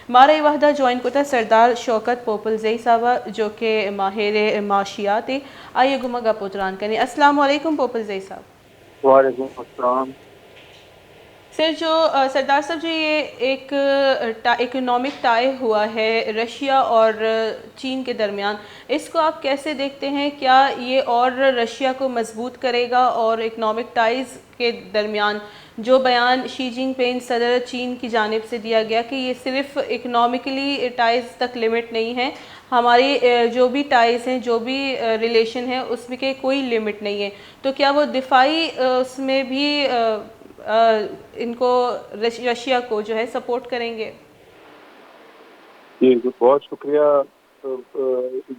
मारा वाहदा जॉइन को सरदार शौकत पोपलजई साहबा जो कि माहिर माशियात आइए गुमगा पुतरान करें। अस्सलाम वालेकुम पोपलजई साहब। वालेकुम अस्सलाम। सर जो सरदार साहब जो ये एक इकोनॉमिक टाई हुआ है रशिया और चीन के दरमियान, इसको आप कैसे देखते हैं? क्या ये और रशिया को मजबूत करेगा और इकोनॉमिक टाइज़ के दरमियान जो बयान शी जिनपिंग सदर चीन की जानिब से दिया गया कि ये सिर्फ इकोनॉमिकली टाइज़ तक लिमिट नहीं है, हमारी जो भी टाइज़ हैं, जो भी रिलेशन है उसमें के कोई लिमिट नहीं है, तो क्या वो दिफाई उसमें भी इनको रशिया को जो है सपोर्ट करेंगे? जी बहुत शुक्रिया।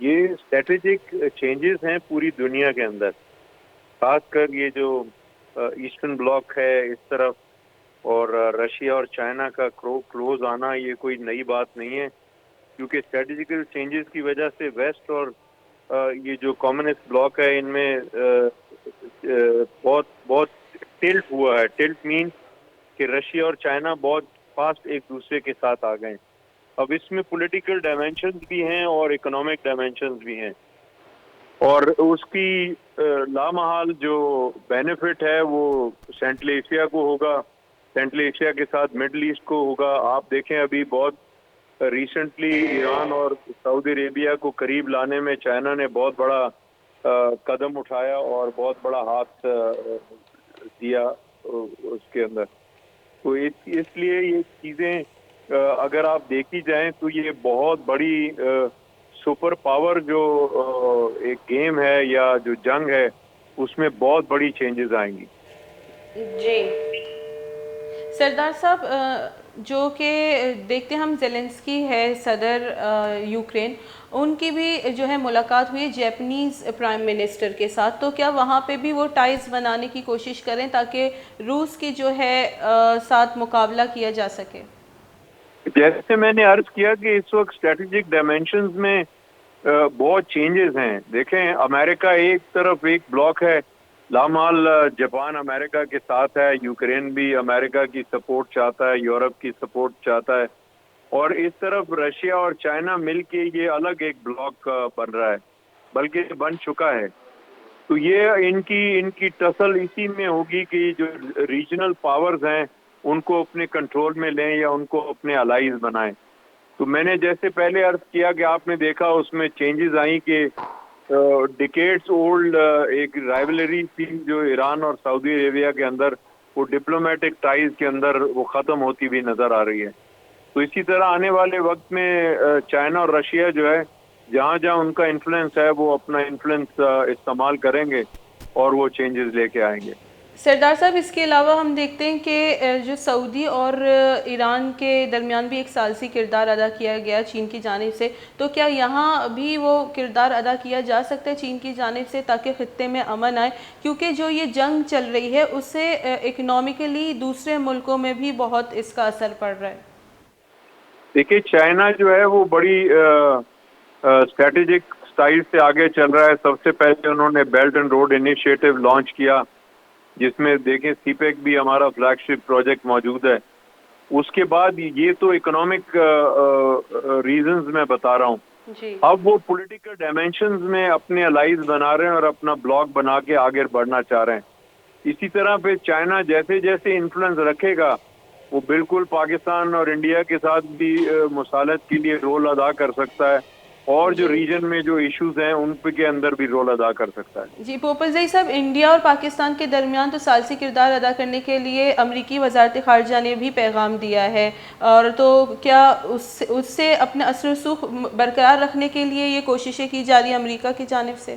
ये स्ट्रेटेजिक चेंजेस हैं पूरी दुनिया के अंदर, खासकर ये जो ईस्टर्न ब्लॉक है इस तरफ और रशिया और चाइना का क्लोज आना, ये कोई नई बात नहीं है, क्योंकि स्ट्रेटेजिकल चेंजेस की वजह से वेस्ट और ये जो कम्युनिस्ट ब्लॉक है इनमें बहुत बहुत टिल्ट हुआ है। टिल्ट मीन कि रशिया और चाइना बहुत फास्ट एक दूसरे के साथ आ गए। अब इसमें पॉलिटिकल डायमेंशंस भी हैं और इकोनॉमिक डायमेंशंस भी हैं, और उसकी लामहाल जो बेनिफिट है वो सेंट्रल एशिया को होगा, सेंट्रल एशिया के साथ मिडल ईस्ट को होगा। आप देखें अभी बहुत रिसेंटली ईरान और सऊदी अरेबिया को करीब लाने में चाइना ने बहुत बड़ा कदम उठाया और बहुत बड़ा हाथ दिया उसके अंदर। तो इसलिए ये चीज़ें अगर आप देखी जाएं तो ये बहुत बड़ी सुपर पावर जो एक गेम है या जो जंग है उसमें बहुत बड़ी चेंजेस आएंगी। जी सरदार साहब, जो कि देखते हम जेलेंस्की है सदर यूक्रेन, उनकी भी जो है मुलाकात हुई जैपनीज़ प्राइम मिनिस्टर के साथ, तो क्या वहाँ पे भी वो टाइज़ बनाने की कोशिश करें ताकि रूस की जो है साथ मुकाबला किया जा सके? जैसे मैंने अर्ज किया कि इस वक्त स्ट्रेटेजिक डायमेंशंस में बहुत चेंजेस हैं। देखें अमेरिका एक तरफ एक ब्लॉक है, लामाल जापान अमेरिका के साथ है, यूक्रेन भी अमेरिका की सपोर्ट चाहता है, यूरोप की सपोर्ट चाहता है, और इस तरफ रशिया और चाइना मिलके ये अलग एक ब्लॉक बन रहा है, बल्कि बन चुका है। तो ये इनकी इनकी टसल इसी में होगी कि जो रीजनल पावर्स हैं उनको अपने कंट्रोल में लें या उनको अपने अलाइज बनाएं। तो मैंने जैसे पहले अर्ज किया कि आपने देखा उसमें चेंजेस आई कि डिकेड्स ओल्ड एक राइवलरी थी जो ईरान और सऊदी अरेबिया के अंदर, वो डिप्लोमेटिक टाइज के अंदर वो ख़त्म होती हुई नज़र आ रही है। तो इसी तरह आने वाले वक्त में चाइना और रशिया जो है जहाँ जहाँ उनका इन्फ्लुएंस है वो अपना इन्फ्लुएंस इस्तेमाल करेंगे और वो चेंजेस लेके आएंगे। सरदार साहब, इसके अलावा हम देखते हैं कि जो सऊदी और ईरान के दरमियान भी एक सालसी किरदार अदा किया गया चीन की जानिब से, तो क्या यहाँ भी वो किरदार अदा किया जा सकता है चीन की जानिब से ताकि ख़ित्ते में अमन आए? क्योंकि जो ये जंग चल रही है उससे इकनॉमिकली दूसरे मुल्कों में भी बहुत इसका असर पड़ रहा है। देखिए चाइना जो है वो बड़ी स्ट्रेटेजिक स्टाइल से आगे चल रहा है। सबसे पहले उन्होंने belt and road initiative launch किया, जिसमें देखें सीपेक भी हमारा फ्लैगशिप प्रोजेक्ट मौजूद है। उसके बाद ये तो इकोनॉमिक रीजंस मैं बता रहा हूँ, अब वो पॉलिटिकल डायमेंशंस में अपने अलाइज बना रहे हैं और अपना ब्लॉक बना के आगे बढ़ना चाह रहे हैं। इसी तरह पे चाइना जैसे जैसे इन्फ्लुएंस रखेगा वो बिल्कुल पाकिस्तान और इंडिया के साथ भी मुसालत के लिए रोल अदा कर सकता है, और जो रीजन में जो इश्यूज हैं उन के अंदर भी रोल अदा कर सकता है। जी पोपलजई साहब, इंडिया और पाकिस्तान के दरमियान तो सालसी किरदार अदा करने के लिए अमरीकी वजारत ख़ारजा ने भी पैगाम दिया है, और तो क्या उससे अपना असर रसूख बरकरार रखने के लिए ये कोशिशें की जा रही हैं अमरीका की जानिब से?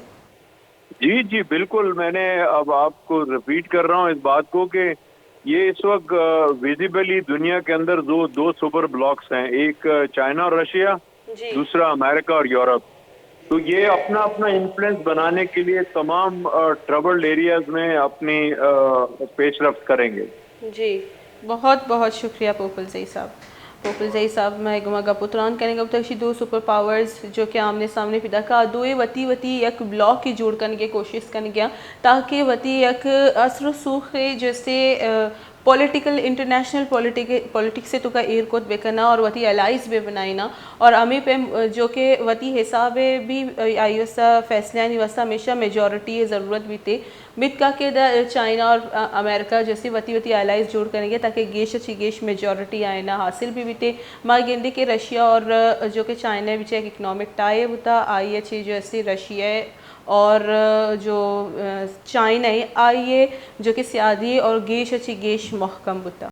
जी जी बिल्कुल, मैंने अब आपको रिपीट कर रहा हूँ इस बात को कि ये इस वक्त विजिबली दुनिया के अंदर दो सुपर ब्लॉक्स हैं, एक चाइना और रशिया, दूसरा अमेरिका और यूरोप। तो ये अपना अपना इन्फ्लुएंस बनाने के लिए तमाम ट्रबल्ड एरियाज में अपनी पेशरफ्त करेंगे। जी बहुत बहुत शुक्रिया पोपलजई साहब। पोपलजई साहब मैं गुमगा पुत्रान करेंगे तक दो सुपर पावर्स जो कि आमने सामने पिदा का दो वती वती एक ब्लॉक की जोड़ करने की कोशिश कर गया ताकि वती एक असर सूख जैसे पॉलिटिकल इंटरनेशनल पॉलिटिक्स से तो का एयर कोत बेकना और वती एलाइज भी बनाईना और अमी पे जो कि वती हिसाब भी आई वसा फैसले वसा हमेशा मेजॉरिटी ज़रूरत भी थे बित का के चाइना और अमेरिका जैसे वती वती एलाइज जोड़ करेंगे ताकि गेश अच्छी गेश मेजॉरिटी आए ना हासिल भी थे माँ गेंदे के रशिया और जो कि चाइना भी एक इकनॉमिक टाई होता आई अच्छी जैसे रशिया और जो चाइना है आइए जो कि सियादी और गेश अच्छी गेश महकम बुता।